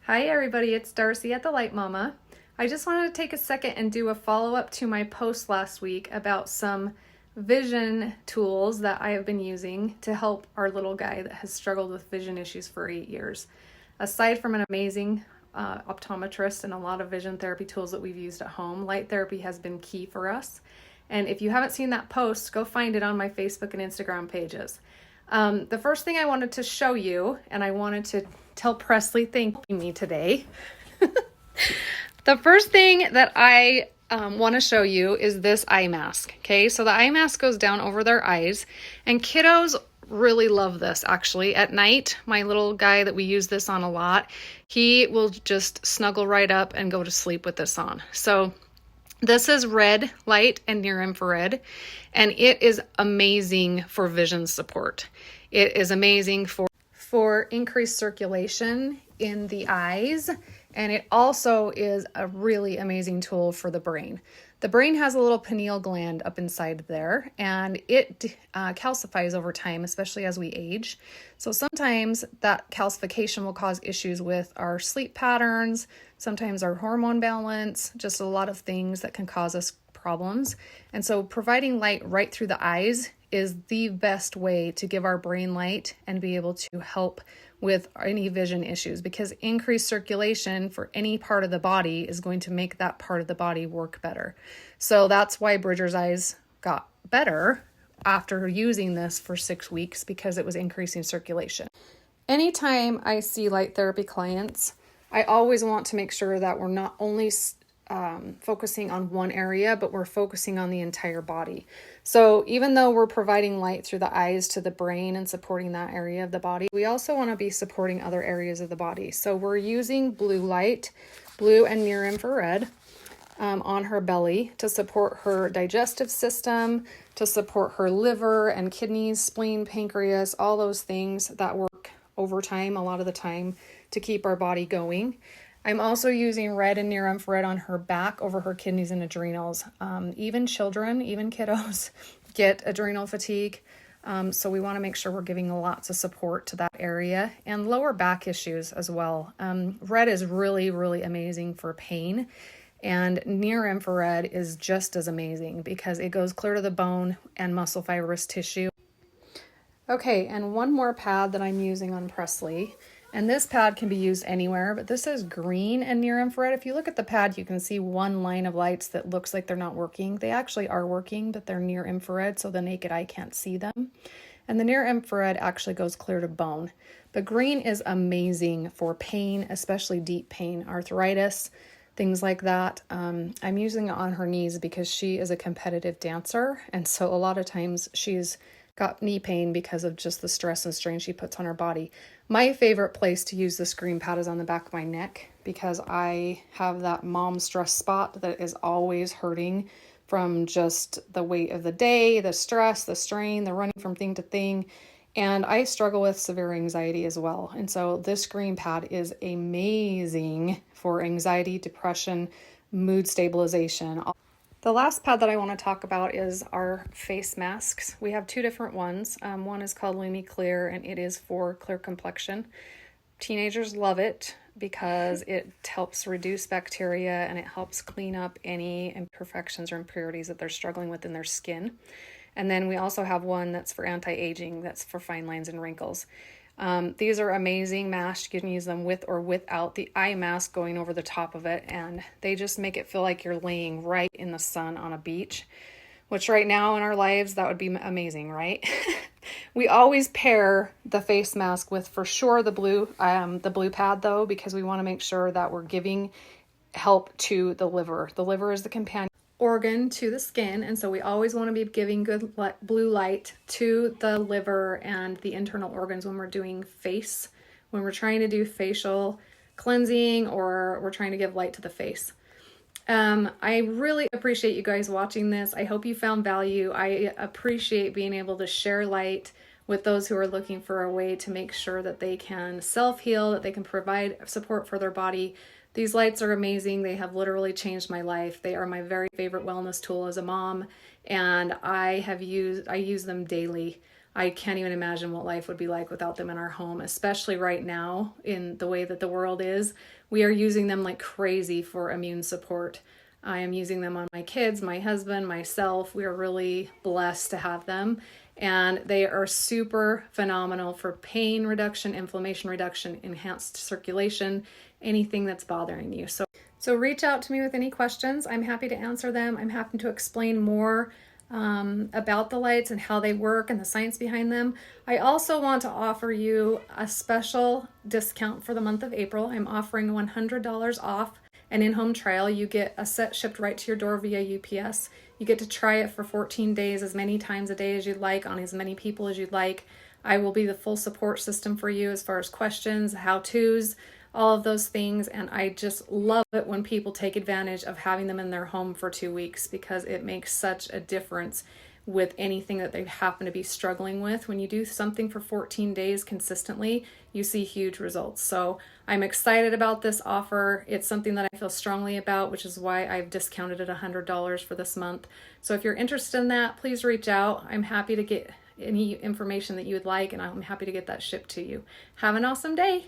Hi everybody, it's Darcy at the Light Mama. I just wanted to take a second and do a follow-up to my post last week about some vision tools that I have been using to help our little guy that has struggled with vision issues for 8 years. Aside from an amazing optometrist and a lot of vision therapy tools that we've used at home, light therapy has been key for us. And if you haven't seen that post, go find it on my Facebook and Instagram pages. The first thing I wanted to show you, and I wanted to tell Presley thank me today. The first thing that I want to show you is this eye mask. Okay, so the eye mask goes down over their eyes, and kiddos really love this actually. At night, my little guy that we use this on a lot, he will just snuggle right up and go to sleep with this on. So this is red light and near infrared, and it is amazing for vision support. It is amazing for increased circulation in the eyes, and it also is a really amazing tool for the brain. The brain has a little pineal gland up inside there, and it calcifies over time, especially as we age. So sometimes that calcification will cause issues with our sleep patterns, sometimes our hormone balance, just a lot of things that can cause us problems. And so providing light right through the eyes is the best way to give our brain light and be able to help with any vision issues, because increased circulation for any part of the body is going to make that part of the body work better. So that's why Bridger's eyes got better after using this for 6 weeks, because it was increasing circulation. Anytime I see light therapy clients, I always want to make sure that we're not only focusing on one area, but we're focusing on the entire body. So even though we're providing light through the eyes to the brain and supporting that area of the body, we also want to be supporting other areas of the body. So we're using blue light, blue and near infrared on her belly to support her digestive system, to support her liver and kidneys, spleen, pancreas, all those things that work over time, a lot of the time, to keep our body going. I'm also using red and near infrared on her back over her kidneys and adrenals. Even children, even kiddos, get adrenal fatigue. So we want to make sure we're giving lots of support to that area, and lower back issues as well. Red is really, really amazing for pain, and near infrared is just as amazing because it goes clear to the bone and muscle fibrous tissue. Okay, and one more pad that I'm using on Presley. And this pad can be used anywhere, but this is green and near infrared. If you look at the pad, you can see one line of lights that looks like they're not working. They actually are working, but they're near infrared, so the naked eye can't see them. And the near infrared actually goes clear to bone. But green is amazing for pain, especially deep pain, arthritis, things like that. I'm using it on her knees because she is a competitive dancer, and so a lot of times she's got knee pain because of just the stress and strain she puts on her body. My favorite place to use this green pad is on the back of my neck, because I have that mom stress spot that is always hurting from just the weight of the day, the stress, the strain, the running from thing to thing. And I struggle with severe anxiety as well. And so this green pad is amazing for anxiety, depression, mood stabilization. The last pad that I want to talk about is our face masks. We have two different ones. One is called Lumi Clear, and it is for clear complexion. Teenagers love it because it helps reduce bacteria and it helps clean up any imperfections or impurities that they're struggling with in their skin. And then we also have one that's for anti-aging, that's for fine lines and wrinkles. These are amazing masks. You can use them with or without the eye mask going over the top of it, and they just make it feel like you're laying right in the sun on a beach, which right now in our lives, that would be amazing, right? We always pair the face mask with, for sure, the blue pad though, because we want to make sure that we're giving help to the liver. The liver is the companion organ to the skin, and so we always want to be giving good blue light to the liver and the internal organs when we're doing when we're trying to do facial cleansing or we're trying to give light to the face. I really appreciate you guys watching this. I hope you found value. I appreciate being able to share light with those who are looking for a way to make sure that they can self-heal, that they can provide support for their body. These lights are amazing. They have literally changed my life. They are my very favorite wellness tool as a mom, and I use them daily. I can't even imagine what life would be like without them in our home, especially right now in the way that the world is. We are using them like crazy for immune support. I am using them on my kids, my husband, myself. We are really blessed to have them. And they are super phenomenal for pain reduction, inflammation reduction, enhanced circulation, anything that's bothering you. So reach out to me with any questions. I'm happy to answer them. I'm happy to explain more about the lights and how they work and the science behind them. I also want to offer you a special discount for the month of April. I'm offering $100 off an in-home trial. You get a set shipped right to your door via UPS. You get to try it for 14 days, as many times a day as you'd like, on as many people as you'd like. I will be the full support system for you as far as questions, how-tos, all of those things. And I just love it when people take advantage of having them in their home for 2 weeks, because it makes such a difference with anything that they happen to be struggling with. When you do something for 14 days consistently, you see huge results. So I'm excited about this offer. It's something that I feel strongly about, which is why I've discounted it $100 for this month. So if you're interested in that, please reach out. I'm happy to get any information that you would like, and I'm happy to get that shipped to you. Have an awesome day.